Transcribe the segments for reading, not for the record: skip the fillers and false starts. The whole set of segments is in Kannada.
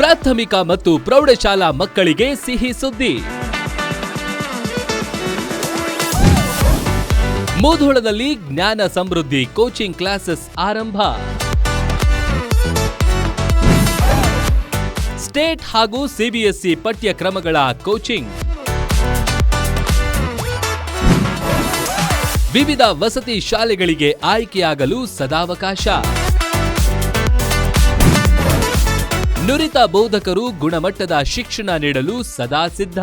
ಪ್ರಾಥಮಿಕ ಮತ್ತು ಪ್ರೌಢಶಾಲಾ ಮಕ್ಕಳಿಗೆ ಸಿಹಿ ಸುದ್ದಿ. ಮುಧೋಳದಲ್ಲಿ ಜ್ಞಾನ ಸಮೃದ್ಧಿ ಕೋಚಿಂಗ್ ಕ್ಲಾಸಸ್ ಆರಂಭ. ಸ್ಟೇಟ್ ಹಾಗೂ ಸಿಬಿಎಸ್ಇ ಪಠ್ಯಕ್ರಮಗಳ ಕೋಚಿಂಗ್. ವಿವಿಧ ವಸತಿ ಶಾಲೆಗಳಿಗೆ ಆಯ್ಕೆಯಾಗಲು ಸದಾವಕಾಶ. ನುರಿತ ಬೋಧಕರು ಗುಣಮಟ್ಟದ ಶಿಕ್ಷಣ ನೀಡಲು ಸದಾ ಸಿದ್ಧ.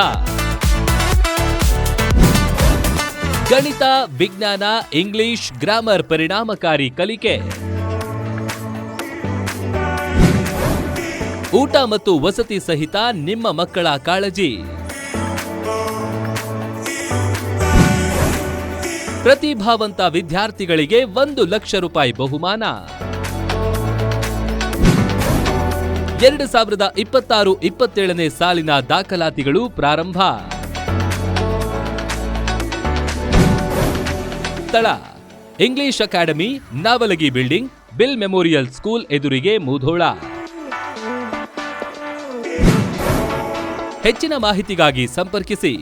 ಗಣಿತ, ವಿಜ್ಞಾನ, ಇಂಗ್ಲಿಷ್, ಗ್ರಾಮರ್ ಪರಿಣಾಮಕಾರಿ ಕಲಿಕೆ. ಊಟ ಮತ್ತು ವಸತಿ ಸಹಿತ ನಿಮ್ಮ ಮಕ್ಕಳ ಕಾಳಜಿ. ಪ್ರತಿಭಾವಂತ ವಿದ್ಯಾರ್ಥಿಗಳಿಗೆ 1 ಲಕ್ಷ ರೂಪಾಯಿ ಬಹುಮಾನ. 2026-27ನೇ ಸಾಲಿನ ದಾಖಲಾತಿಗಳು ಪ್ರಾರಂಭ. ಸ್ಥಳ: English academy, Navalagi building, Bill memorial school ಎದುರಿಗೆ, ಮುಧೋಳ. ಹೆಚ್ಚಿನ ಮಾಹಿತಿಗಾಗಿ ಸಂಪರ್ಕಿಸಿ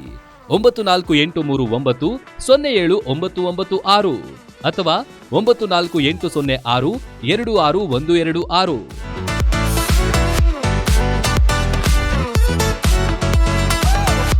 9483907996 ಅಥವಾ 9480626126.